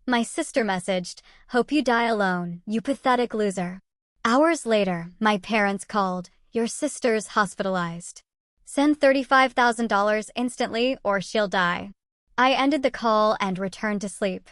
My sister messaged, "Hope you die alone, you pathetic loser." Hours later, my parents called, "Your sister's hospitalized. Send $35,000 instantly or she'll die." I ended the call and returned to sleep.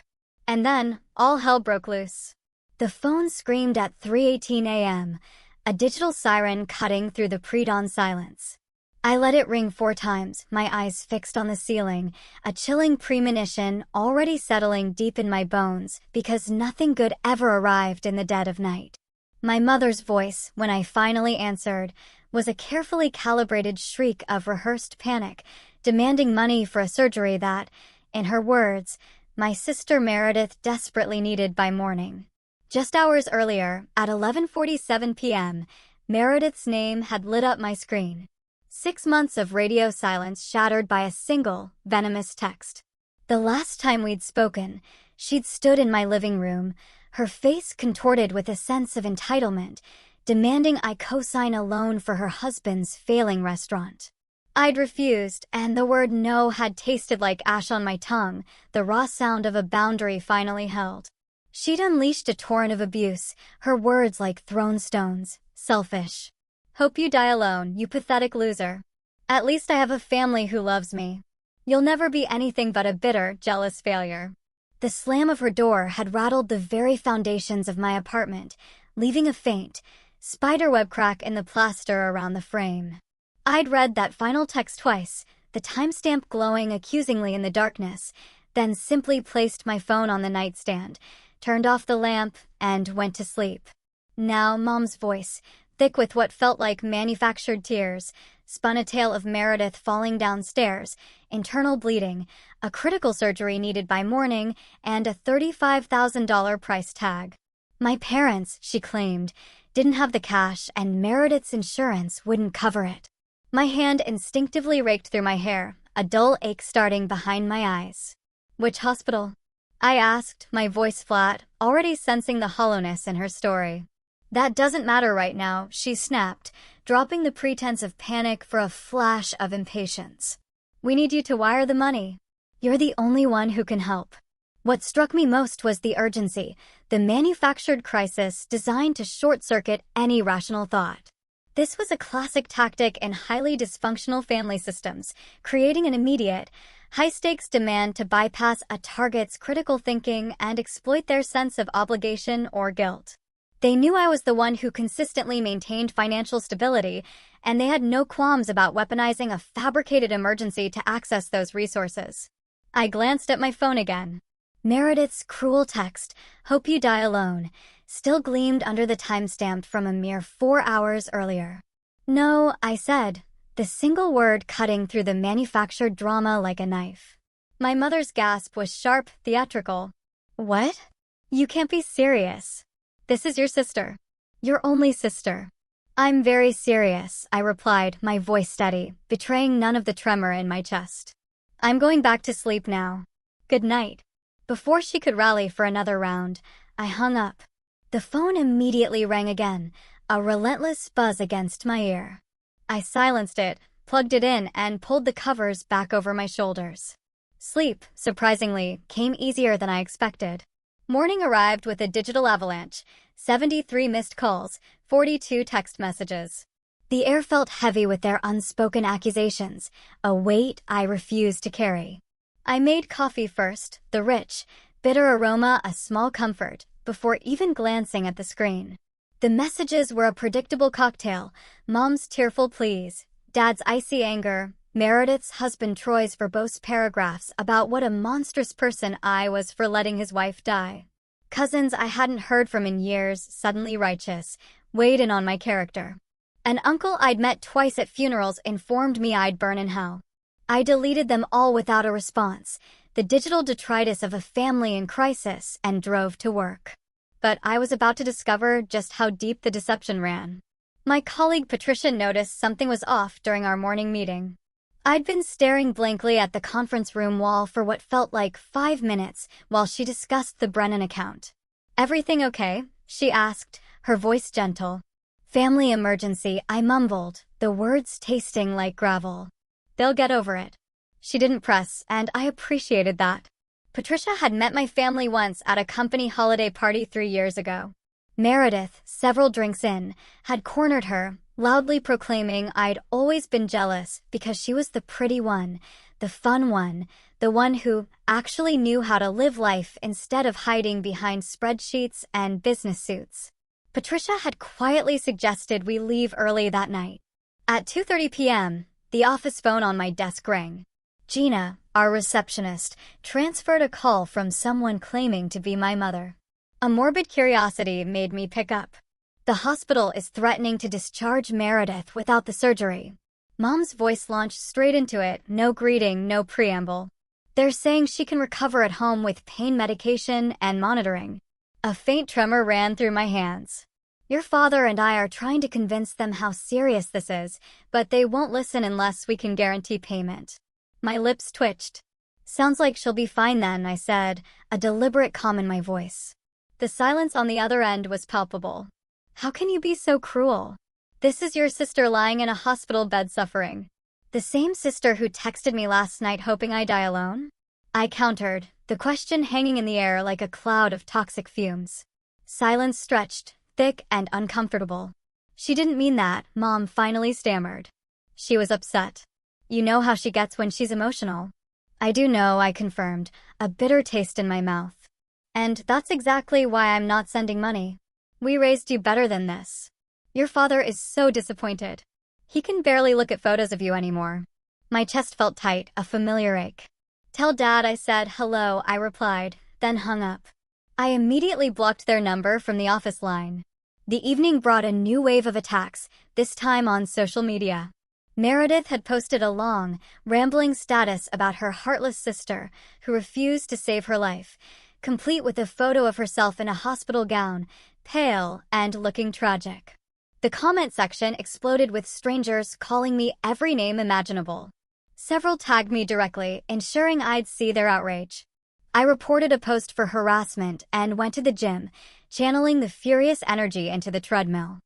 And then, all hell broke loose. The phone screamed at 3:18 a.m., a digital siren cutting through the pre-dawn silence. I let it ring 4 times, my eyes fixed on the ceiling, a chilling premonition already settling deep in my bones because nothing good ever arrived in the dead of night. My mother's voice, when I finally answered, was a carefully calibrated shriek of rehearsed panic, demanding money for a surgery that, in her words, my sister Meredith desperately needed by morning. Just hours earlier, at 11:47 p.m., Meredith's name had lit up my screen. 6 months of radio silence shattered by a single, venomous text. The last time we'd spoken, she'd stood in my living room, her face contorted with a sense of entitlement, demanding I co-sign a loan for her husband's failing restaurant. I'd refused, and the word no had tasted like ash on my tongue, the raw sound of a boundary finally held. She'd unleashed a torrent of abuse, her words like thrown stones. Selfish. "Hope you die alone, you pathetic loser. At least I have a family who loves me. You'll never be anything but a bitter, jealous failure." The slam of her door had rattled the very foundations of my apartment, leaving a faint, spiderweb crack in the plaster around the frame. I'd read that final text twice, the timestamp glowing accusingly in the darkness, then simply placed my phone on the nightstand, turned off the lamp, and went to sleep. Now Mom's voice, thick with what felt like manufactured tears, spun a tale of Meredith falling downstairs, internal bleeding, a critical surgery needed by morning, and a $35,000 price tag. My parents, she claimed, didn't have the cash and Meredith's insurance wouldn't cover it. My hand instinctively raked through my hair, a dull ache starting behind my eyes. "Which hospital?" I asked, my voice flat, already sensing the hollowness in her story. "That doesn't matter right now," she snapped, dropping the pretense of panic for a flash of impatience. "We need you to wire the money. You're the only one who can help." What struck me most was the urgency, the manufactured crisis designed to short-circuit any rational thought. This was a classic tactic in highly dysfunctional family systems, creating an immediate, high-stakes demand to bypass a target's critical thinking and exploit their sense of obligation or guilt. They knew I was the one who consistently maintained financial stability, and they had no qualms about weaponizing a fabricated emergency to access those resources. I glanced at my phone again. Meredith's cruel text, "Hope you die alone," still gleamed under the timestamp from a mere 4 hours earlier. "No," I said, the single word cutting through the manufactured drama like a knife. My mother's gasp was sharp, theatrical. "What? You can't be serious. This is your sister. Your only sister." "I'm very serious," I replied, my voice steady, betraying none of the tremor in my chest. "I'm going back to sleep now. Good night." Before she could rally for another round, I hung up. The phone immediately rang again, a relentless buzz against my ear. I silenced it, plugged it in, and pulled the covers back over my shoulders. Sleep, surprisingly, came easier than I expected. Morning arrived with a digital avalanche, 73 missed calls, 42 text messages. The air felt heavy with their unspoken accusations, a weight I refused to carry. I made coffee first, the rich, bitter aroma a small comfort, before even glancing at the screen. The messages were a predictable cocktail: Mom's tearful pleas, Dad's icy anger, Meredith's husband Troy's verbose paragraphs about what a monstrous person I was for letting his wife die. Cousins I hadn't heard from in years, suddenly righteous, weighed in on my character. An uncle I'd met twice at funerals informed me I'd burn in hell. I deleted them all without a response, the digital detritus of a family in crisis, and drove to work. But I was about to discover just how deep the deception ran. My colleague Patricia noticed something was off during our morning meeting. I'd been staring blankly at the conference room wall for what felt like 5 minutes while she discussed the Brennan account. "Everything okay?" she asked, her voice gentle. "Family emergency," I mumbled, the words tasting like gravel. "They'll get over it." She didn't press, and I appreciated that. Patricia had met my family once at a company holiday party 3 years ago. Meredith, several drinks in, had cornered her, loudly proclaiming I'd always been jealous because she was the pretty one, the fun one, the one who actually knew how to live life instead of hiding behind spreadsheets and business suits. Patricia had quietly suggested we leave early that night. At 2:30 p.m., the office phone on my desk rang. Gina, our receptionist, transferred a call from someone claiming to be my mother. A morbid curiosity made me pick up. The hospital is threatening to discharge Meredith without the surgery. Mom's voice launched straight into it, no greeting, no preamble. They're saying she can recover at home with pain medication and monitoring. A faint tremor ran through my hands. Your father and I are trying to convince them how serious this is, but they won't listen unless we can guarantee payment. My lips twitched. Sounds like she'll be fine then, I said, a deliberate calm in my voice. The silence on the other end was palpable. How can you be so cruel? This is your sister lying in a hospital bed suffering. The same sister who texted me last night hoping I die alone? I countered, the question hanging in the air like a cloud of toxic fumes. Silence stretched, thick and uncomfortable. She didn't mean that, Mom finally stammered. She was upset. You know how she gets when she's emotional. I do know, I confirmed, a bitter taste in my mouth. And that's exactly why I'm not sending money. We raised you better than this. Your father is so disappointed. He can barely look at photos of you anymore. My chest felt tight, a familiar ache. Tell Dad I said hello, I replied, then hung up. I immediately blocked their number from the office line. The evening brought a new wave of attacks, this time on social media. Meredith had posted a long, rambling status about her heartless sister who refused to save her life, complete with a photo of herself in a hospital gown, pale and looking tragic. The comment section exploded with strangers calling me every name imaginable. Several tagged me directly, ensuring I'd see their outrage. I reported a post for harassment and went to the gym, channeling the furious energy into the treadmill.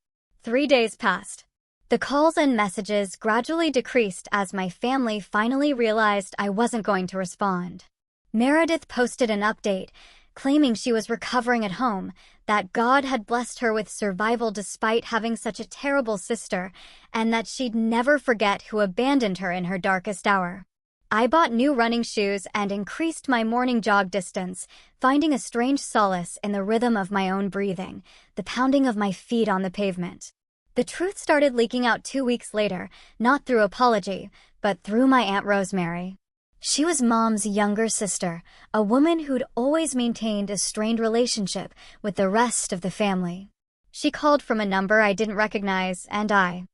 3 days passed. The calls and messages gradually decreased as my family finally realized I wasn't going to respond. Meredith posted an update, claiming she was recovering at home, that God had blessed her with survival despite having such a terrible sister, and that she'd never forget who abandoned her in her darkest hour. I bought new running shoes and increased my morning jog distance, finding a strange solace in the rhythm of my own breathing, the pounding of my feet on the pavement. The truth started leaking out 2 weeks later, not through apology, but through my Aunt Rosemary. She was Mom's younger sister, a woman who'd always maintained a strained relationship with the rest of the family. She called from a number I didn't recognize, and I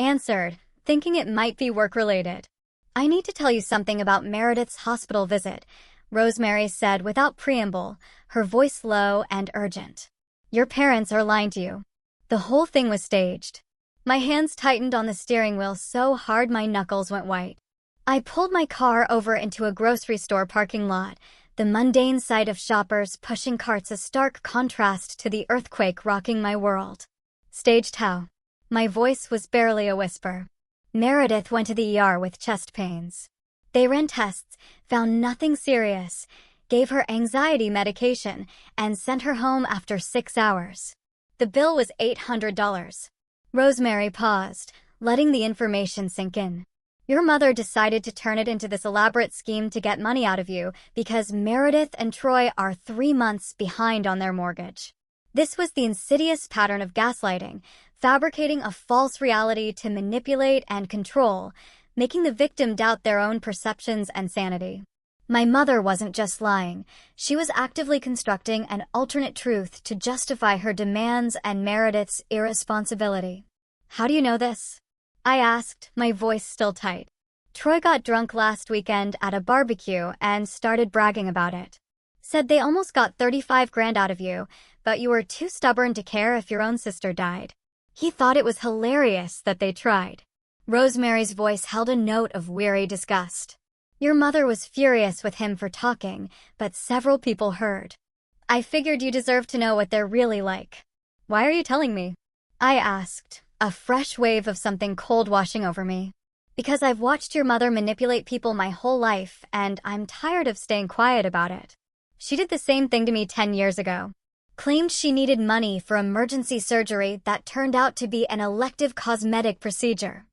answered, thinking it might be work-related. I need to tell you something about Meredith's hospital visit, Rosemary said without preamble, her voice low and urgent. Your parents are lying to you. The whole thing was staged. My hands tightened on the steering wheel so hard my knuckles went white. I pulled my car over into a grocery store parking lot, the mundane sight of shoppers pushing carts a stark contrast to the earthquake rocking my world. Staged how? My voice was barely a whisper. Meredith went to the ER with chest pains. They ran tests, found nothing serious, gave her anxiety medication, and sent her home after 6 hours. The bill was $800. Rosemary paused, letting the information sink in. Your mother decided to turn it into this elaborate scheme to get money out of you because Meredith and Troy are 3 months behind on their mortgage. This was the insidious pattern of gaslighting, fabricating a false reality to manipulate and control, making the victim doubt their own perceptions and sanity. My mother wasn't just lying. She was actively constructing an alternate truth to justify her demands and Meredith's irresponsibility. How do you know this? I asked, my voice still tight. Troy got drunk last weekend at a barbecue and started bragging about it. Said they almost got 35 grand out of you, but you were too stubborn to care if your own sister died. He thought it was hilarious that they tried. Rosemary's voice held a note of weary disgust. Your mother was furious with him for talking, but several people heard. I figured you deserved to know what they're really like. Why are you telling me? I asked, a fresh wave of something cold washing over me. Because I've watched your mother manipulate people my whole life, and I'm tired of staying quiet about it. She did the same thing to me 10 years ago. Claimed she needed money for emergency surgery that turned out to be an elective cosmetic procedure.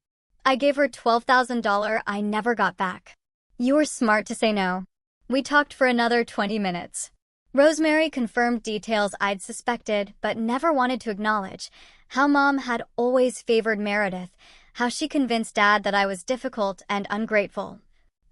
I gave her $12,000 I never got back. You were smart to say no. We talked for another 20 minutes. Rosemary confirmed details I'd suspected but never wanted to acknowledge. How Mom had always favored Meredith, how she convinced Dad that I was difficult and ungrateful.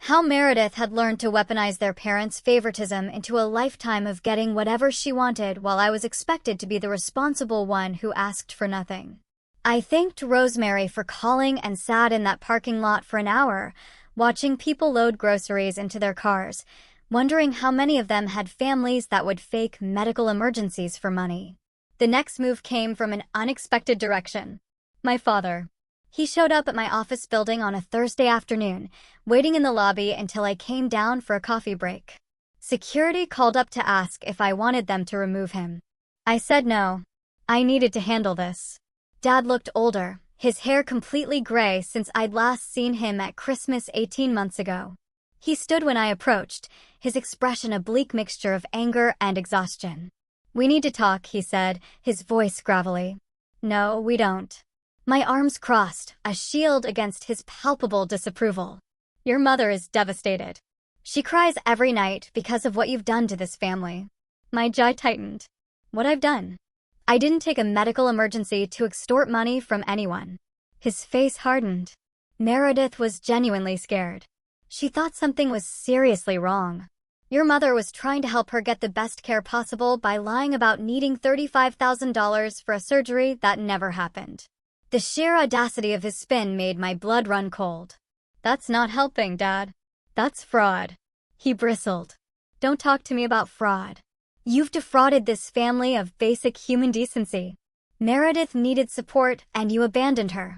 How Meredith had learned to weaponize their parents' favoritism into a lifetime of getting whatever she wanted while I was expected to be the responsible one who asked for nothing. I thanked Rosemary for calling and sat in that parking lot for an hour, watching people load groceries into their cars, wondering how many of them had families that would fake medical emergencies for money. The next move came from an unexpected direction. My father. He showed up at my office building on a Thursday afternoon, waiting in the lobby until I came down for a coffee break. Security called up to ask if I wanted them to remove him. I said no. I needed to handle this. Dad looked older, his hair completely gray since I'd last seen him at Christmas 18 months ago. He stood when I approached, his expression a bleak mixture of anger and exhaustion. We need to talk, he said, his voice gravelly. No, we don't. My arms crossed, a shield against his palpable disapproval. Your mother is devastated. She cries every night because of what you've done to this family. My jaw tightened. What I've done? I didn't take a medical emergency to extort money from anyone. His face hardened. Meredith was genuinely scared. She thought something was seriously wrong. Your mother was trying to help her get the best care possible by lying about needing $35,000 for a surgery that never happened. The sheer audacity of his spin made my blood run cold. That's not helping, Dad. That's fraud. He bristled. Don't talk to me about fraud. You've defrauded this family of basic human decency. Meredith needed support and you abandoned her.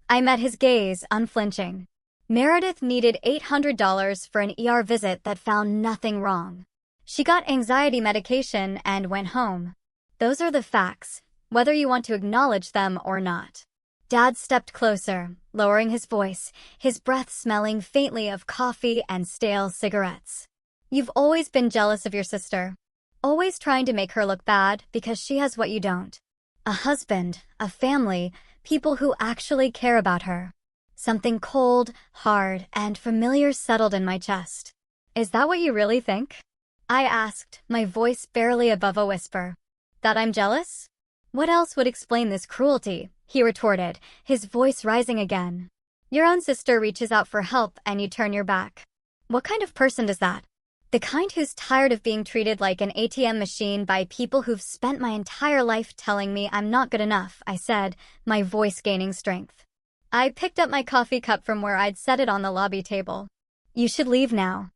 I met his gaze, unflinching. Meredith needed $800 for an ER visit that found nothing wrong. She got anxiety medication and went home. Those are the facts, whether you want to acknowledge them or not. Dad stepped closer, lowering his voice, his breath smelling faintly of coffee and stale cigarettes. You've always been jealous of your sister. Always trying to make her look bad because she has what you don't. A husband, a family, people who actually care about her. Something cold, hard, and familiar settled in my chest. Is that what you really think? I asked, my voice barely above a whisper. That I'm jealous? What else would explain this cruelty? He retorted, his voice rising again. Your own sister reaches out for help and you turn your back. What kind of person does that? The kind who's tired of being treated like an ATM machine by people who've spent my entire life telling me I'm not good enough, I said, my voice gaining strength. I picked up my coffee cup from where I'd set it on the lobby table. You should leave now.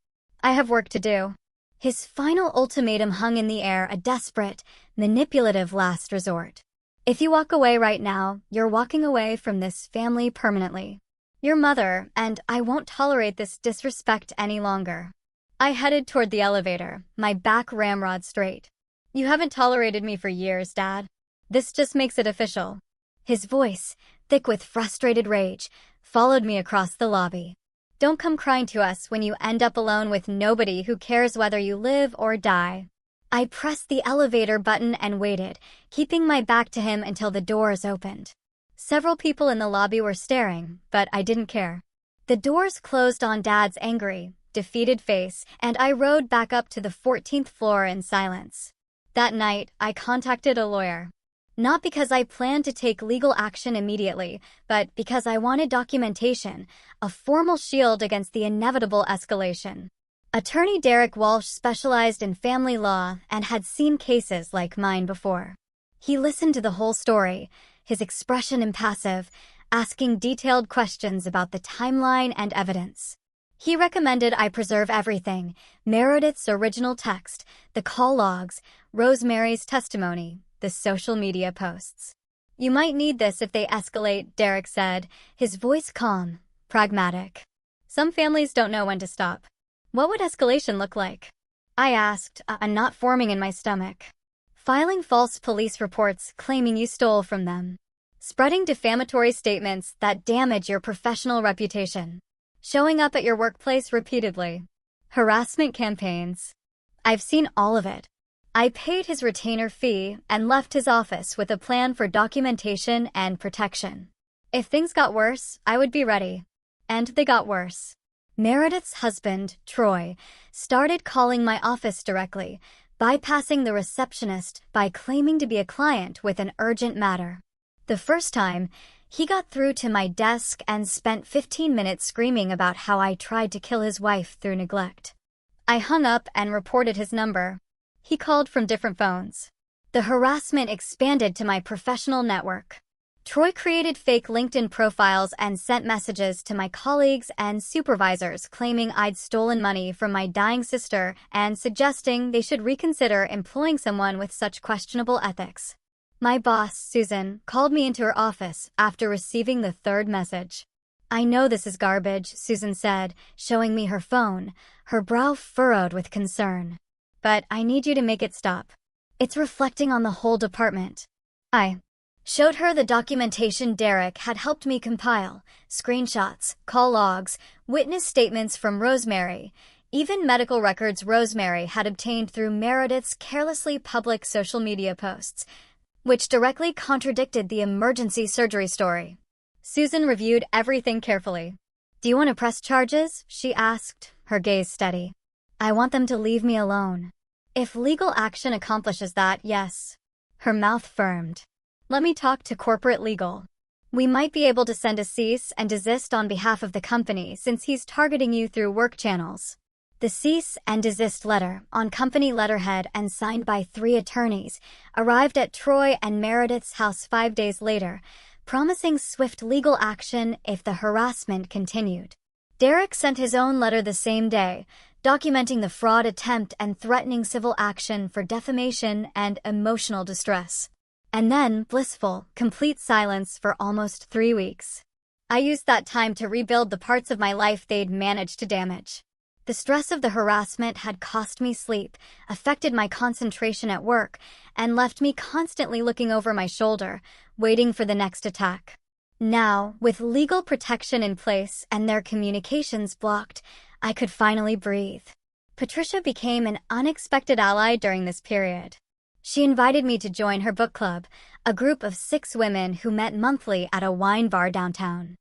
I have work to do. His final ultimatum hung in the air, a desperate, manipulative last resort. If you walk away right now, you're walking away from this family permanently. Your mother, and I won't tolerate this disrespect any longer. I headed toward the elevator, my back ramrod straight. You haven't tolerated me for years, Dad. This just makes it official. His voice, thick with frustrated rage, followed me across the lobby. Don't come crying to us when you end up alone with nobody who cares whether you live or die. I pressed the elevator button and waited, keeping my back to him until the doors opened. Several people in the lobby were staring, but I didn't care. The doors closed on Dad's angry, defeated face, and I rode back up to the 14th floor in silence. That night, I contacted a lawyer. Not because I planned to take legal action immediately, but because I wanted documentation, a formal shield against the inevitable escalation. Attorney Derek Walsh specialized in family law and had seen cases like mine before. He listened to the whole story, his expression impassive, asking detailed questions about the timeline and evidence. He recommended I preserve everything: Meredith's original text, the call logs, Rosemary's testimony, the social media posts. You might need this if they escalate, Derek said, his voice calm, pragmatic. Some families don't know when to stop. What would escalation look like? I asked, a knot forming in my stomach. Filing false police reports claiming you stole from them. Spreading defamatory statements that damage your professional reputation. Showing up at your workplace repeatedly. Harassment campaigns. I've seen all of it. I paid his retainer fee and left his office with a plan for documentation and protection. If things got worse, I would be ready. And they got worse. Meredith's husband, Troy, started calling my office directly, bypassing the receptionist by claiming to be a client with an urgent matter. The first time, he got through to my desk and spent 15 minutes screaming about how I tried to kill his wife through neglect. I hung up and reported his number. He called from different phones. The harassment expanded to my professional network. Troy created fake LinkedIn profiles and sent messages to my colleagues and supervisors claiming I'd stolen money from my dying sister and suggesting they should reconsider employing someone with such questionable ethics. My boss, Susan, called me into her office after receiving the third message. "I know this is garbage," Susan said, showing me her phone, her brow furrowed with concern. "But I need you to make it stop. It's reflecting on the whole department." I showed her the documentation Derek had helped me compile, screenshots, call logs, witness statements from Rosemary, even medical records Rosemary had obtained through Meredith's carelessly public social media posts, which directly contradicted the emergency surgery story. Susan reviewed everything carefully. "Do you want to press charges?" she asked, her gaze steady. "I want them to leave me alone. If legal action accomplishes that, yes." Her mouth firmed. "Let me talk to corporate legal. We might be able to send a cease and desist on behalf of the company since he's targeting you through work channels." The cease and desist letter, on company letterhead and signed by 3 attorneys, arrived at Troy and Meredith's house 5 days later, promising swift legal action if the harassment continued. Derek sent his own letter the same day, documenting the fraud attempt and threatening civil action for defamation and emotional distress. And then, blissful, complete silence for almost 3 weeks. I used that time to rebuild the parts of my life they'd managed to damage. The stress of the harassment had cost me sleep, affected my concentration at work, and left me constantly looking over my shoulder, waiting for the next attack. Now, with legal protection in place and their communications blocked, I could finally breathe. Patricia became an unexpected ally during this period. She invited me to join her book club, a group of 6 women who met monthly at a wine bar downtown.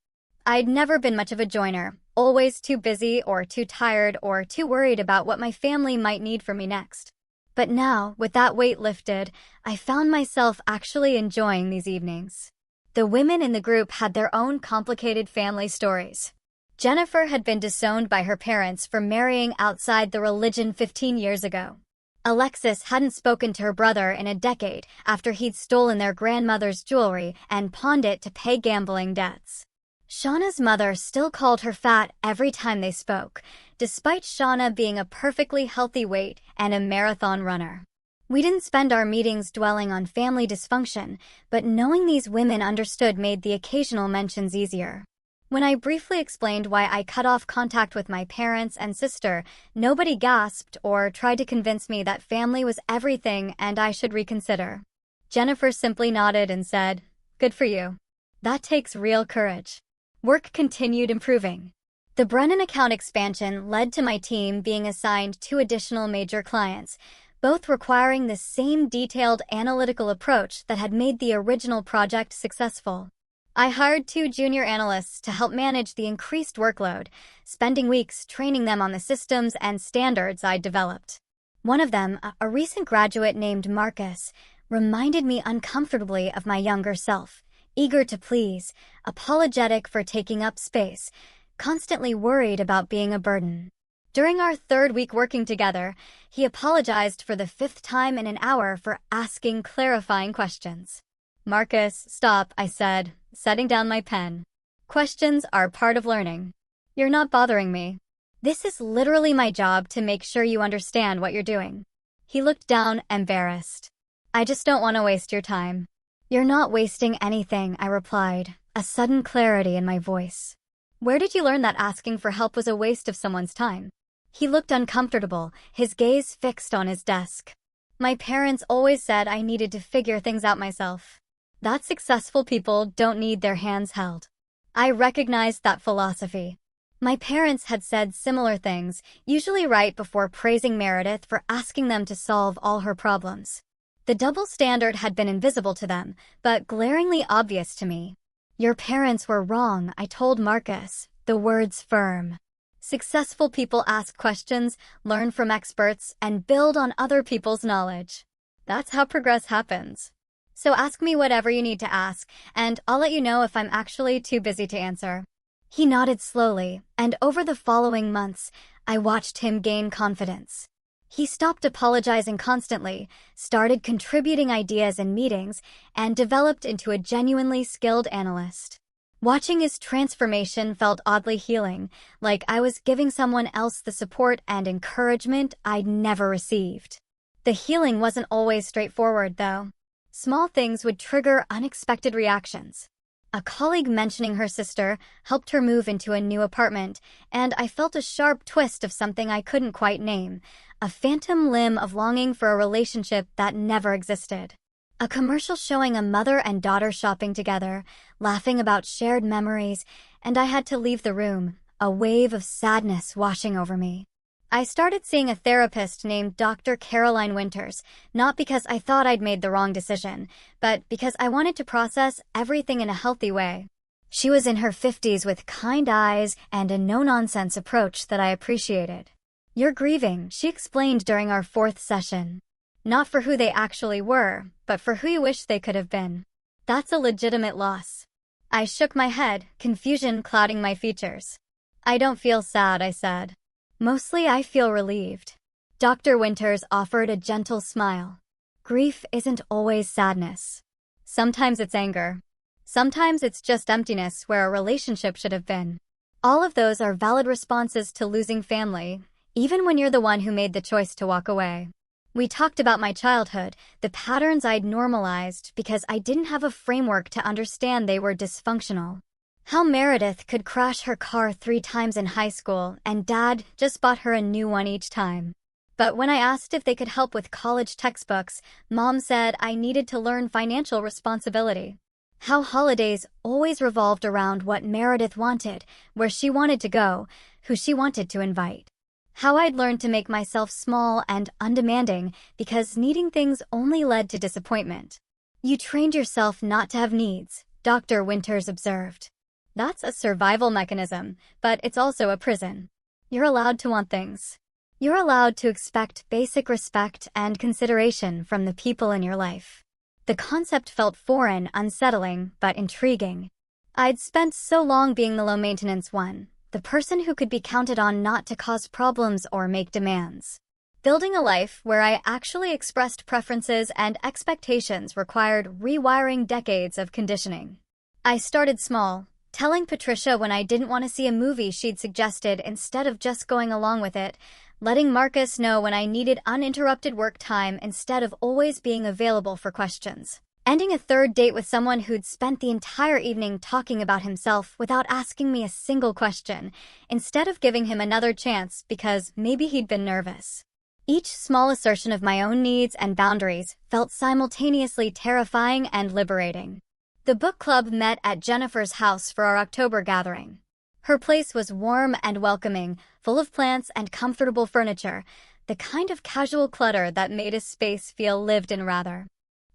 I'd never been much of a joiner, always too busy or too tired or too worried about what my family might need from me next. But now, with that weight lifted, I found myself actually enjoying these evenings. The women in the group had their own complicated family stories. Jennifer had been disowned by her parents for marrying outside the religion 15 years ago. Alexis hadn't spoken to her brother in a decade after he'd stolen their grandmother's jewelry and pawned it to pay gambling debts. Shauna's mother still called her fat every time they spoke, despite Shauna being a perfectly healthy weight and a marathon runner. We didn't spend our meetings dwelling on family dysfunction, but knowing these women understood made the occasional mentions easier. When I briefly explained why I cut off contact with my parents and sister, nobody gasped or tried to convince me that family was everything and I should reconsider. Jennifer simply nodded and said, "Good for you. That takes real courage." Work continued improving. The Brennan account expansion led to my team being assigned 2 additional major clients, both requiring the same detailed analytical approach that had made the original project successful. I hired 2 junior analysts to help manage the increased workload, spending weeks training them on the systems and standards I'd developed. One of them, a recent graduate named Marcus, reminded me uncomfortably of my younger self, eager to please, apologetic for taking up space, constantly worried about being a burden. During our 3rd week working together, he apologized for the 5th time in an hour for asking clarifying questions. "Marcus, stop," I said, setting down my pen. "Questions are part of learning. You're not bothering me. This is literally my job to make sure you understand what you're doing." He looked down, embarrassed. "I just don't want to waste your time." "You're not wasting anything," I replied, a sudden clarity in my voice. "Where did you learn that asking for help was a waste of someone's time?" He looked uncomfortable, his gaze fixed on his desk. "My parents always said I needed to figure things out myself. That successful people don't need their hands held." I recognized that philosophy. My parents had said similar things, usually right before praising Meredith for asking them to solve all her problems. The double standard had been invisible to them, but glaringly obvious to me. Your parents were wrong, I told Marcus, the words firm. Successful people ask questions, learn from experts, and build on other people's knowledge. That's how progress happens. So ask me whatever you need to ask, and I'll let you know if I'm actually too busy to answer. He nodded slowly, and over the following months, I watched him gain confidence. He stopped apologizing constantly, started contributing ideas in meetings, and developed into a genuinely skilled analyst. Watching his transformation felt oddly healing, like I was giving someone else the support and encouragement I'd never received. The healing wasn't always straightforward, though. Small things would trigger unexpected reactions. A colleague mentioning her sister helped her move into a new apartment, and I felt a sharp twist of something I couldn't quite name, a phantom limb of longing for a relationship that never existed. A commercial showing a mother and daughter shopping together, laughing about shared memories, and I had to leave the room, a wave of sadness washing over me. I started seeing a therapist named Dr. Caroline Winters, not because I thought I'd made the wrong decision, but because I wanted to process everything in a healthy way. She was in her 50s with kind eyes and a no-nonsense approach that I appreciated. You're grieving, she explained during our 4th session. Not for who they actually were, but for who you wish they could have been. That's a legitimate loss. I shook my head, confusion clouding my features. I don't feel sad, I said. Mostly I feel relieved. Dr. Winters offered a gentle smile. Grief isn't always sadness. Sometimes it's anger. Sometimes it's just emptiness where a relationship should have been. All of those are valid responses to losing family, even when you're the one who made the choice to walk away. We talked about my childhood, the patterns I'd normalized because I didn't have a framework to understand they were dysfunctional. How Meredith could crash her car 3 times in high school and Dad just bought her a new one each time. But when I asked if they could help with college textbooks, Mom said I needed to learn financial responsibility. How holidays always revolved around what Meredith wanted, where she wanted to go, who she wanted to invite. How I'd learned to make myself small and undemanding because needing things only led to disappointment. You trained yourself not to have needs, Dr. Winters observed. That's a survival mechanism, but it's also a prison. You're allowed to want things. You're allowed to expect basic respect and consideration from the people in your life. The concept felt foreign, unsettling, but intriguing. I'd spent so long being the low-maintenance one, the person who could be counted on not to cause problems or make demands. Building a life where I actually expressed preferences and expectations required rewiring decades of conditioning. I started small, telling Patricia when I didn't want to see a movie she'd suggested instead of just going along with it, letting Marcus know when I needed uninterrupted work time instead of always being available for questions. Ending a 3rd date with someone who'd spent the entire evening talking about himself without asking me a single question, instead of giving him another chance because maybe he'd been nervous. Each small assertion of my own needs and boundaries felt simultaneously terrifying and liberating. The book club met at Jennifer's house for our October gathering. Her place was warm and welcoming, full of plants and comfortable furniture, the kind of casual clutter that made a space feel lived in rather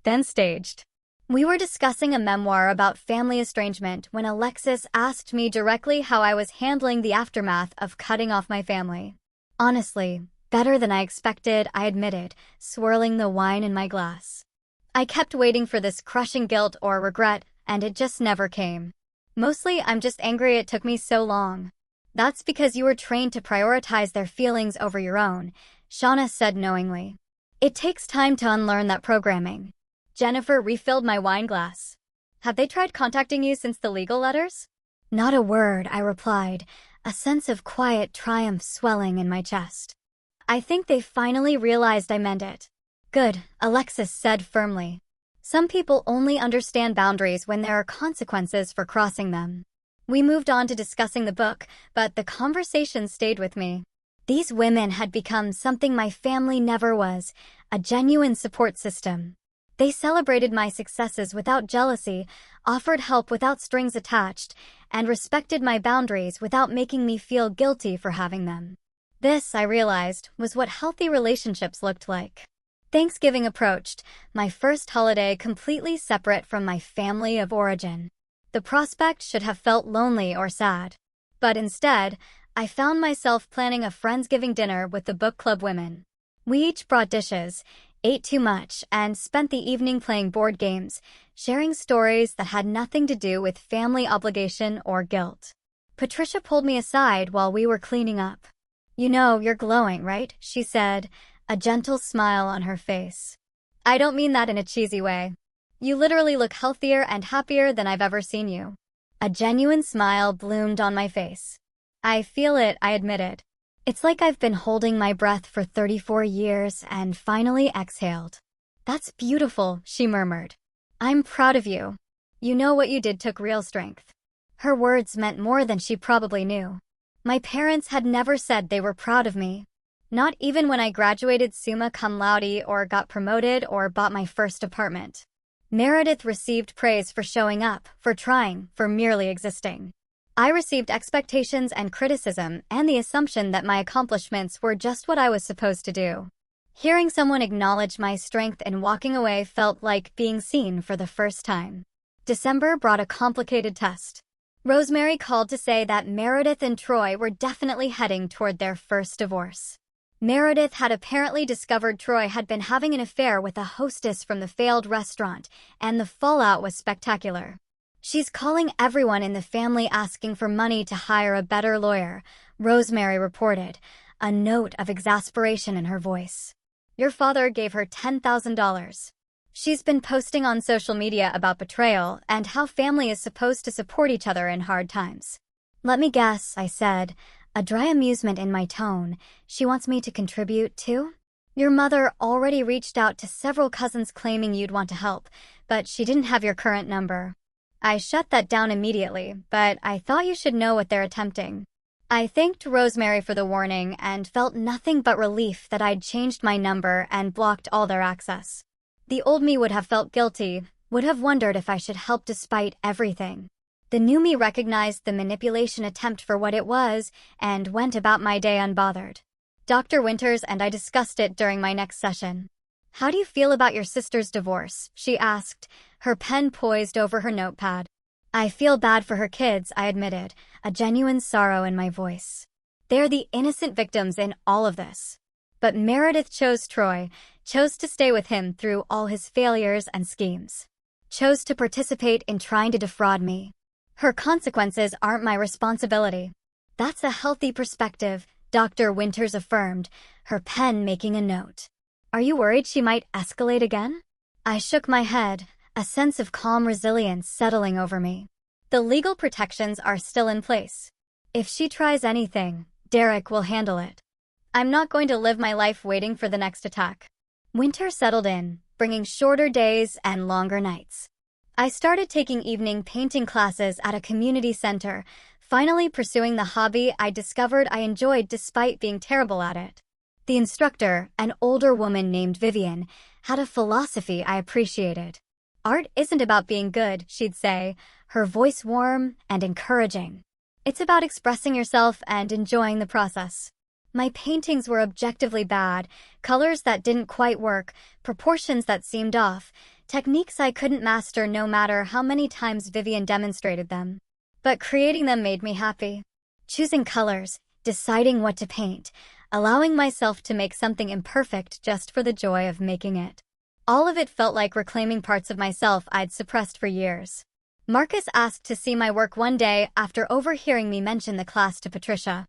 than staged. We were discussing a memoir about family estrangement when Alexis asked me directly how I was handling the aftermath of cutting off my family. Honestly, better than I expected, I admitted, swirling the wine in my glass. I kept waiting for this crushing guilt or regret, and it just never came. Mostly, I'm just angry it took me so long. That's because you were trained to prioritize their feelings over your own, Shauna said knowingly. It takes time to unlearn that programming. Jennifer refilled my wine glass. Have they tried contacting you since the legal letters? Not a word, I replied, a sense of quiet triumph swelling in my chest. I think they finally realized I meant it. Good, Alexis said firmly. Some people only understand boundaries when there are consequences for crossing them. We moved on to discussing the book, but the conversation stayed with me. These women had become something my family never was, a genuine support system. They celebrated my successes without jealousy, offered help without strings attached, and respected my boundaries without making me feel guilty for having them. This, I realized, was what healthy relationships looked like. Thanksgiving approached, my first holiday completely separate from my family of origin. The prospect should have felt lonely or sad. But instead, I found myself planning a Friendsgiving dinner with the book club women. We each brought dishes, ate too much, and spent the evening playing board games, sharing stories that had nothing to do with family obligation or guilt. Patricia pulled me aside while we were cleaning up. "You know, you're glowing, right?" she said, a gentle smile on her face. "I don't mean that in a cheesy way. You literally look healthier and happier than I've ever seen you." A genuine smile bloomed on my face. "I feel it," I admitted. "It's like I've been holding my breath for 34 years and finally exhaled." "That's beautiful," she murmured. "I'm proud of you. You know what you did took real strength." Her words meant more than she probably knew. My parents had never said they were proud of me. Not even when I graduated summa cum laude or got promoted or bought my first apartment. Meredith received praise for showing up, for trying, for merely existing. I received expectations and criticism and the assumption that my accomplishments were just what I was supposed to do. Hearing someone acknowledge my strength and walking away felt like being seen for the first time. December brought a complicated test. Rosemary called to say that Meredith and Troy were definitely heading toward their first divorce. Meredith had apparently discovered Troy had been having an affair with a hostess from the failed restaurant, and the fallout was spectacular. "She's calling everyone in the family asking for money to hire a better lawyer," Rosemary reported, a note of exasperation in her voice. "Your father gave her $10,000. She's been posting on social media about betrayal and how family is supposed to support each other in hard times." "Let me guess," I said, a dry amusement in my tone. "She wants me to contribute too?" "Your mother already reached out to several cousins claiming you'd want to help, but she didn't have your current number." I shut that down immediately, but I thought you should know what they're attempting. I thanked Rosemary for the warning and felt nothing but relief that I'd changed my number and blocked all their access. The old me would have felt guilty, would have wondered if I should help despite everything. The new me recognized the manipulation attempt for what it was and went about my day unbothered. Dr. Winters and I discussed it during my next session. "How do you feel about your sister's divorce?" she asked, her pen poised over her notepad. "I feel bad for her kids," I admitted, a genuine sorrow in my voice. "They're the innocent victims in all of this." But Meredith chose Troy, chose to stay with him through all his failures and schemes. Chose to participate in trying to defraud me. Her consequences aren't my responsibility. "That's a healthy perspective," Dr. Winters affirmed, her pen making a note. "Are you worried she might escalate again?" I shook my head, a sense of calm resilience settling over me. "The legal protections are still in place. If she tries anything, Derek will handle it. I'm not going to live my life waiting for the next attack." Winter settled in, bringing shorter days and longer nights. I started taking evening painting classes at a community center, finally pursuing the hobby I discovered I enjoyed despite being terrible at it. The instructor, an older woman named Vivian, had a philosophy I appreciated. "Art isn't about being good," she'd say, her voice warm and encouraging. "It's about expressing yourself and enjoying the process." My paintings were objectively bad, colors that didn't quite work, proportions that seemed off, techniques I couldn't master no matter how many times Vivian demonstrated them. But creating them made me happy. Choosing colors, deciding what to paint, allowing myself to make something imperfect just for the joy of making it. All of it felt like reclaiming parts of myself I'd suppressed for years. Marcus asked to see my work one day after overhearing me mention the class to Patricia.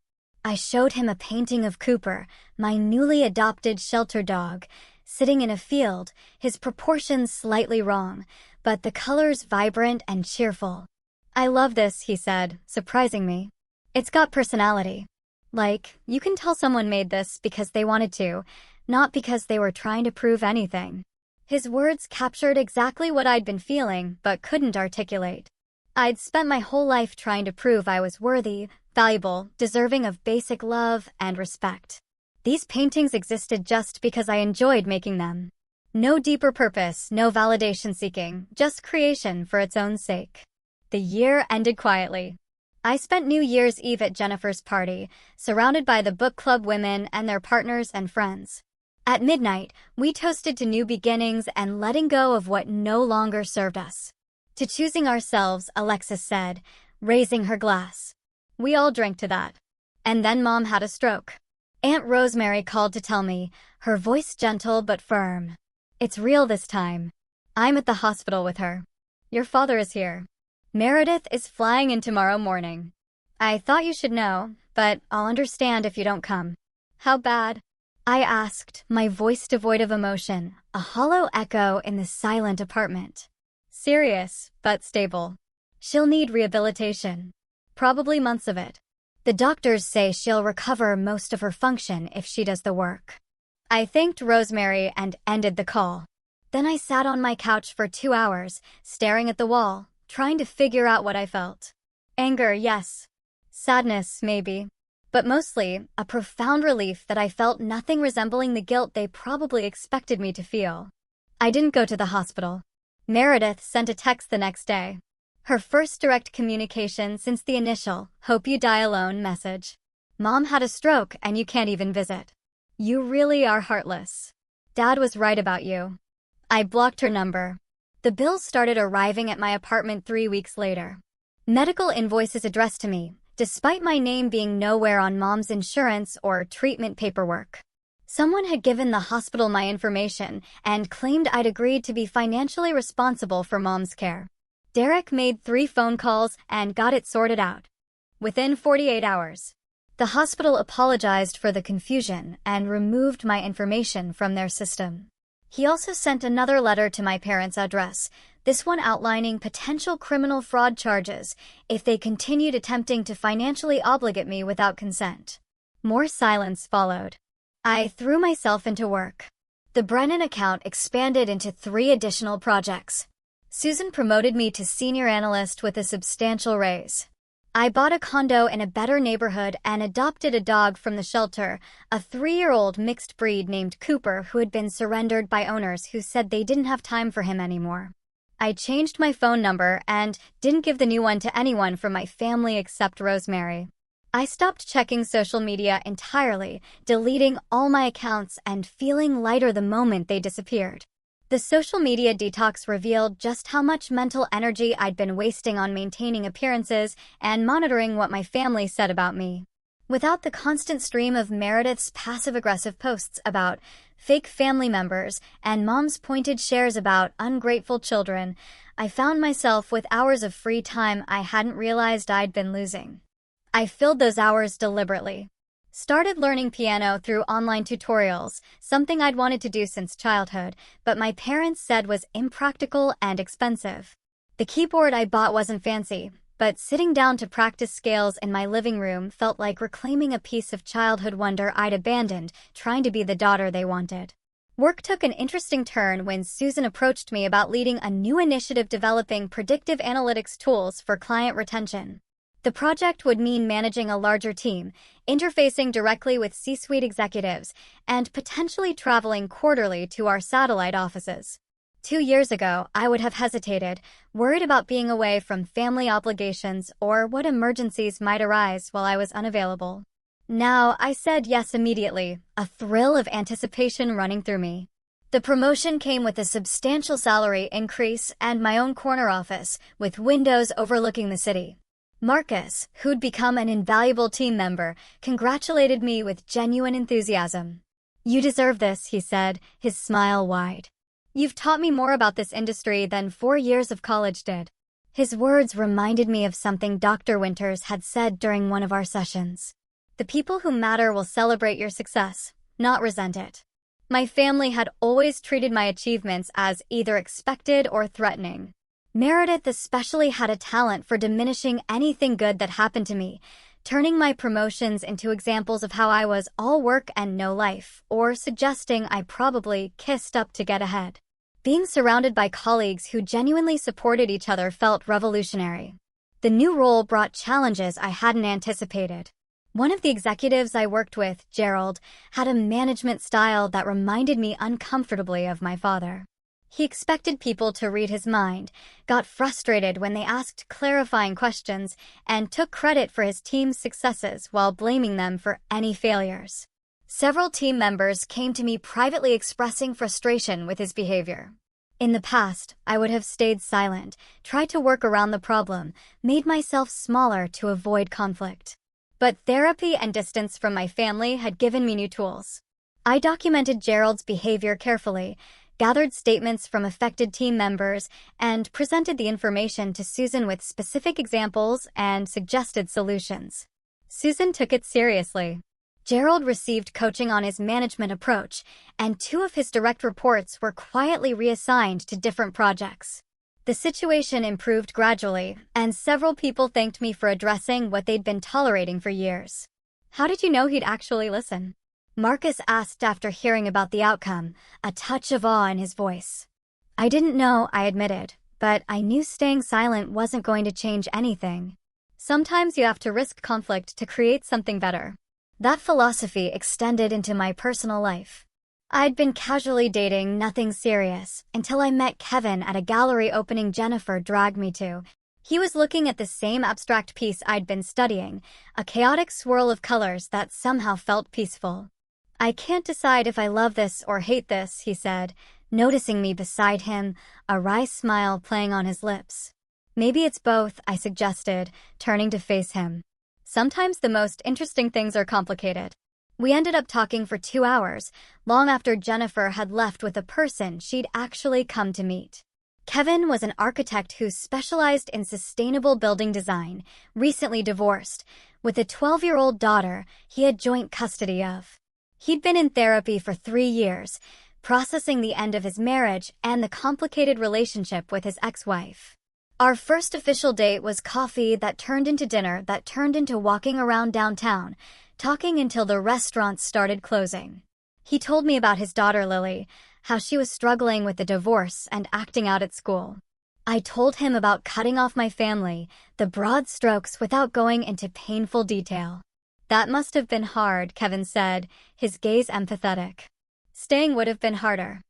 I showed him a painting of Cooper, my newly adopted shelter dog, sitting in a field, his proportions slightly wrong, but the colors vibrant and cheerful. "I love this," he said, surprising me. "It's got personality. Like, you can tell someone made this because they wanted to, not because they were trying to prove anything." His words captured exactly what I'd been feeling, but couldn't articulate. I'd spent my whole life trying to prove I was worthy, valuable, deserving of basic love and respect. These paintings existed just because I enjoyed making them. No deeper purpose, no validation seeking, just creation for its own sake. The year ended quietly. I spent New Year's Eve at Jennifer's party, surrounded by the book club women and their partners and friends. At midnight, we toasted to new beginnings and letting go of what no longer served us. To choosing ourselves, Alexis said, raising her glass. We all drank to that. And then Mom had a stroke. Aunt Rosemary called to tell me, her voice gentle but firm. It's real this time. I'm at the hospital with her. Your father is here. Meredith is flying in tomorrow morning. I thought you should know, but I'll understand if you don't come. How bad? I asked, my voice devoid of emotion, a hollow echo in the silent apartment. Serious, but stable. She'll need rehabilitation. Probably months of it. The doctors say she'll recover most of her function if she does the work. I thanked Rosemary and ended the call. Then I sat on my couch for 2 hours, staring at the wall, trying to figure out what I felt. Anger, yes. Sadness, maybe. But mostly, a profound relief that I felt nothing resembling the guilt they probably expected me to feel. I didn't go to the hospital. Meredith sent a text the next day. Her first direct communication since the initial, hope you die alone message. Mom had a stroke and you can't even visit. You really are heartless. Dad was right about you. I blocked her number. The bills started arriving at my apartment 3 weeks later. Medical invoices addressed to me, despite my name being nowhere on Mom's insurance or treatment paperwork. Someone had given the hospital my information and claimed I'd agreed to be financially responsible for Mom's care. Derek made 3 phone calls and got it sorted out. Within 48 hours. The hospital apologized for the confusion and removed my information from their system. He also sent another letter to my parents' address, this one outlining potential criminal fraud charges if they continued attempting to financially obligate me without consent. More silence followed. I threw myself into work. The Brennan account expanded into 3 additional projects. Susan promoted me to senior analyst with a substantial raise. I bought a condo in a better neighborhood and adopted a dog from the shelter, a 3-year-old mixed breed named Cooper who had been surrendered by owners who said they didn't have time for him anymore. I changed my phone number and didn't give the new one to anyone from my family except Rosemary. I stopped checking social media entirely, deleting all my accounts and feeling lighter the moment they disappeared. The social media detox revealed just how much mental energy I'd been wasting on maintaining appearances and monitoring what my family said about me. Without the constant stream of Meredith's passive-aggressive posts about fake family members and Mom's pointed shares about ungrateful children, I found myself with hours of free time I hadn't realized I'd been losing. I filled those hours deliberately. Started learning piano through online tutorials, something I'd wanted to do since childhood, but my parents said was impractical and expensive. The keyboard I bought wasn't fancy, but sitting down to practice scales in my living room felt like reclaiming a piece of childhood wonder I'd abandoned, trying to be the daughter they wanted. Work took an interesting turn when Susan approached me about leading a new initiative developing predictive analytics tools for client retention. The project would mean managing a larger team, interfacing directly with C-suite executives, and potentially traveling quarterly to our satellite offices. 2 years ago, I would have hesitated, worried about being away from family obligations or what emergencies might arise while I was unavailable. Now, I said yes immediately, a thrill of anticipation running through me. The promotion came with a substantial salary increase and my own corner office, with windows overlooking the city. Marcus, who'd become an invaluable team member, congratulated me with genuine enthusiasm. "You deserve this," he said, his smile wide. "You've taught me more about this industry than 4 years of college did." His words reminded me of something Dr. Winters had said during one of our sessions. The people who matter will celebrate your success, not resent it. My family had always treated my achievements as either expected or threatening. Meredith especially had a talent for diminishing anything good that happened to me, turning my promotions into examples of how I was all work and no life, or suggesting I probably kissed up to get ahead. Being surrounded by colleagues who genuinely supported each other felt revolutionary. The new role brought challenges I hadn't anticipated. One of the executives I worked with, Gerald, had a management style that reminded me uncomfortably of my father. He expected people to read his mind, got frustrated when they asked clarifying questions, and took credit for his team's successes while blaming them for any failures. Several team members came to me privately expressing frustration with his behavior. In the past, I would have stayed silent, tried to work around the problem, made myself smaller to avoid conflict. But therapy and distance from my family had given me new tools. I documented Gerald's behavior carefully, gathered statements from affected team members, and presented the information to Susan with specific examples and suggested solutions. Susan took it seriously. Gerald received coaching on his management approach, and 2 of his direct reports were quietly reassigned to different projects. The situation improved gradually, and several people thanked me for addressing what they'd been tolerating for years. How did you know he'd actually listen? Marcus asked after hearing about the outcome, a touch of awe in his voice. I didn't know, I admitted, but I knew staying silent wasn't going to change anything. Sometimes you have to risk conflict to create something better. That philosophy extended into my personal life. I'd been casually dating, nothing serious, until I met Kevin at a gallery opening Jennifer dragged me to. He was looking at the same abstract piece I'd been studying, a chaotic swirl of colors that somehow felt peaceful. I can't decide if I love this or hate this, he said, noticing me beside him, a wry smile playing on his lips. Maybe it's both, I suggested, turning to face him. Sometimes the most interesting things are complicated. We ended up talking for 2 hours, long after Jennifer had left with a person she'd actually come to meet. Kevin was an architect who specialized in sustainable building design, recently divorced, with a 12-year-old daughter he had joint custody of. He'd been in therapy for 3 years, processing the end of his marriage and the complicated relationship with his ex-wife. Our first official date was coffee that turned into dinner that turned into walking around downtown, talking until the restaurants started closing. He told me about his daughter Lily, how she was struggling with the divorce and acting out at school. I told him about cutting off my family, the broad strokes without going into painful detail. That must have been hard, Kevin said, his gaze empathetic. Staying would have been harder.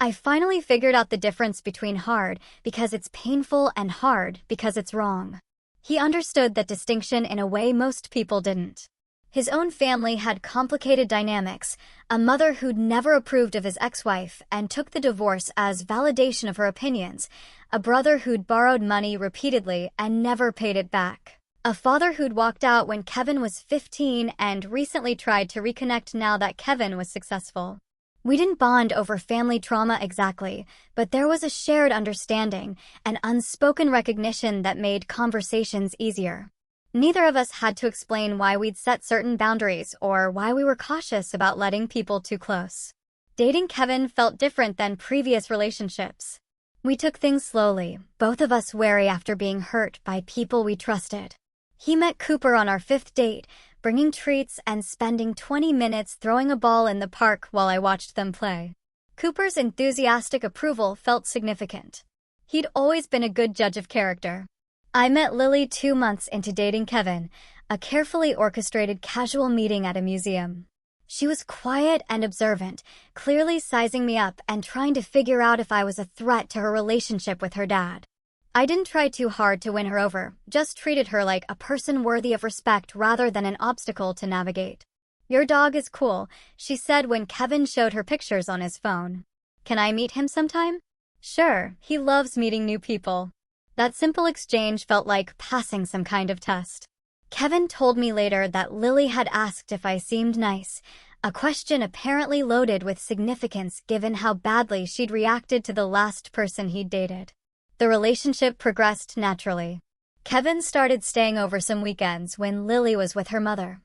I finally figured out the difference between hard because it's painful and hard because it's wrong. He understood that distinction in a way most people didn't. His own family had complicated dynamics, a mother who'd never approved of his ex-wife and took the divorce as validation of her opinions, a brother who'd borrowed money repeatedly and never paid it back, a father who'd walked out when Kevin was 15 and recently tried to reconnect now that Kevin was successful. We didn't bond over family trauma exactly, but there was a shared understanding, an unspoken recognition that made conversations easier. Neither of us had to explain why we'd set certain boundaries or why we were cautious about letting people too close. Dating Kevin felt different than previous relationships. We took things slowly, both of us wary after being hurt by people we trusted. He met Cooper on our 5th date, bringing treats and spending 20 minutes throwing a ball in the park while I watched them play. Cooper's enthusiastic approval felt significant. He'd always been a good judge of character. I met Lily 2 months into dating Kevin, a carefully orchestrated casual meeting at a museum. She was quiet and observant, clearly sizing me up and trying to figure out if I was a threat to her relationship with her dad. I didn't try too hard to win her over, just treated her like a person worthy of respect rather than an obstacle to navigate. "Your dog is cool," she said when Kevin showed her pictures on his phone. "Can I meet him sometime?" "Sure, he loves meeting new people." That simple exchange felt like passing some kind of test. Kevin told me later that Lily had asked if I seemed nice, a question apparently loaded with significance given how badly she'd reacted to the last person he'd dated. The relationship progressed naturally. Kevin started staying over some weekends when Lily was with her mother.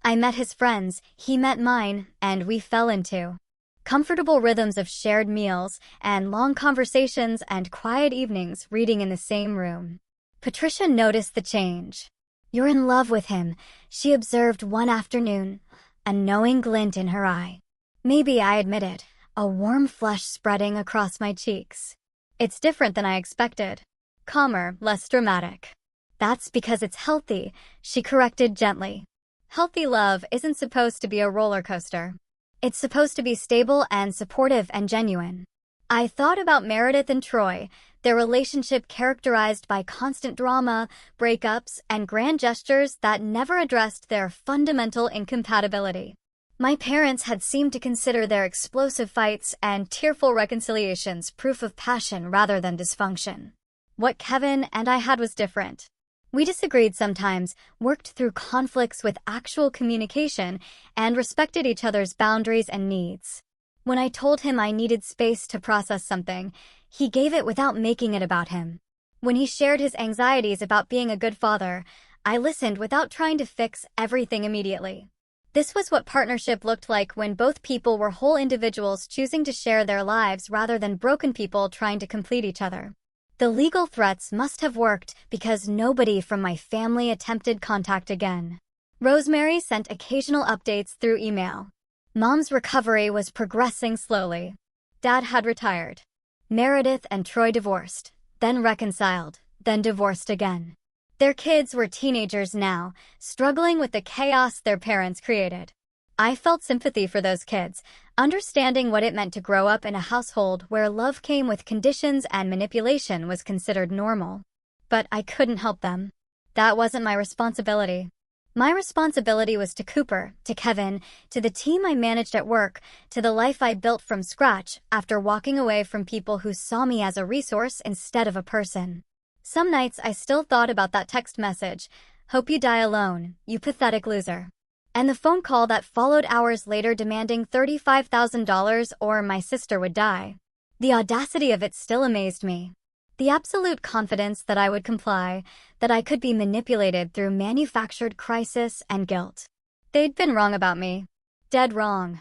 I met his friends, he met mine, and we fell into comfortable rhythms of shared meals and long conversations and quiet evenings reading in the same room. Patricia noticed the change. "You're in love with him," she observed one afternoon, a knowing glint in her eye. "Maybe," I admitted, a warm flush spreading across my cheeks. "It's different than I expected. Calmer, less dramatic." "That's because it's healthy," she corrected gently. Healthy love isn't supposed to be a roller coaster. It's supposed to be stable and supportive and genuine. I thought about Meredith and Troy, their relationship characterized by constant drama, breakups, and grand gestures that never addressed their fundamental incompatibility. My parents had seemed to consider their explosive fights and tearful reconciliations proof of passion rather than dysfunction. What Kevin and I had was different. We disagreed sometimes, worked through conflicts with actual communication, and respected each other's boundaries and needs. When I told him I needed space to process something, he gave it without making it about him. When he shared his anxieties about being a good father, I listened without trying to fix everything immediately. This was what partnership looked like when both people were whole individuals choosing to share their lives rather than broken people trying to complete each other. The legal threats must have worked because nobody from my family attempted contact again. Rosemary sent occasional updates through email. Mom's recovery was progressing slowly. Dad had retired. Meredith and Troy divorced, then reconciled, then divorced again. Their kids were teenagers now, struggling with the chaos their parents created. I felt sympathy for those kids, understanding what it meant to grow up in a household where love came with conditions and manipulation was considered normal. But I couldn't help them. That wasn't my responsibility. My responsibility was to Cooper, to Kevin, to the team I managed at work, to the life I built from scratch after walking away from people who saw me as a resource instead of a person. Some nights I still thought about that text message, "Hope you die alone, you pathetic loser." And the phone call that followed hours later demanding $35,000 or my sister would die. The audacity of it still amazed me. The absolute confidence that I would comply, that I could be manipulated through manufactured crisis and guilt. They'd been wrong about me. Dead wrong.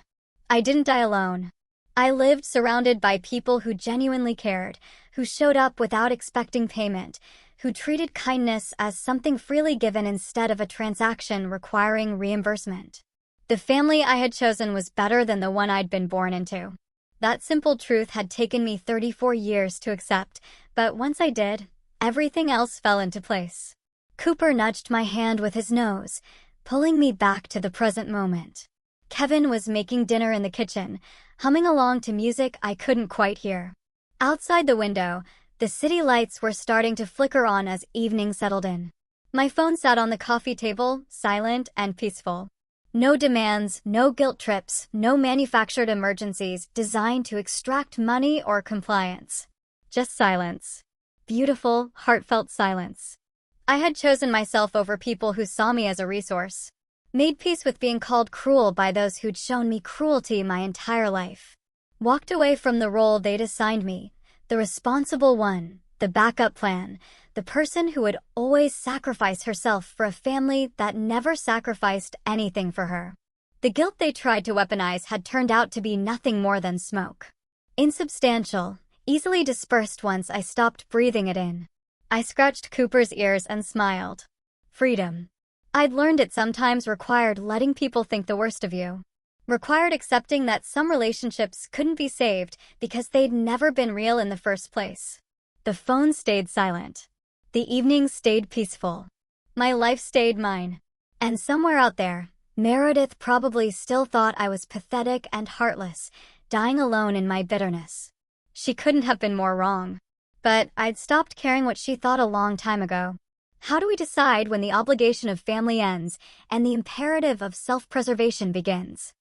I didn't die alone. I lived surrounded by people who genuinely cared, who showed up without expecting payment, who treated kindness as something freely given instead of a transaction requiring reimbursement. The family I had chosen was better than the one I'd been born into. That simple truth had taken me 34 years to accept, but once I did, everything else fell into place. Cooper nudged my hand with his nose, pulling me back to the present moment. Kevin was making dinner in the kitchen, humming along to music I couldn't quite hear. Outside the window, the city lights were starting to flicker on as evening settled in. My phone sat on the coffee table, silent and peaceful. No demands, no guilt trips, no manufactured emergencies designed to extract money or compliance. Just silence. Beautiful, heartfelt silence. I had chosen myself over people who saw me as a resource. Made peace with being called cruel by those who'd shown me cruelty my entire life. Walked away from the role they'd assigned me. The responsible one, the backup plan, the person who would always sacrifice herself for a family that never sacrificed anything for her. The guilt they tried to weaponize had turned out to be nothing more than smoke. Insubstantial, easily dispersed once I stopped breathing it in. I scratched Cooper's ears and smiled. Freedom. I'd learned it sometimes required letting people think the worst of you. Required accepting that some relationships couldn't be saved because they'd never been real in the first place. The phone stayed silent. The evenings stayed peaceful. My life stayed mine. And somewhere out there, Meredith probably still thought I was pathetic and heartless, dying alone in my bitterness. She couldn't have been more wrong. But I'd stopped caring what she thought a long time ago. How do we decide when the obligation of family ends and the imperative of self-preservation begins?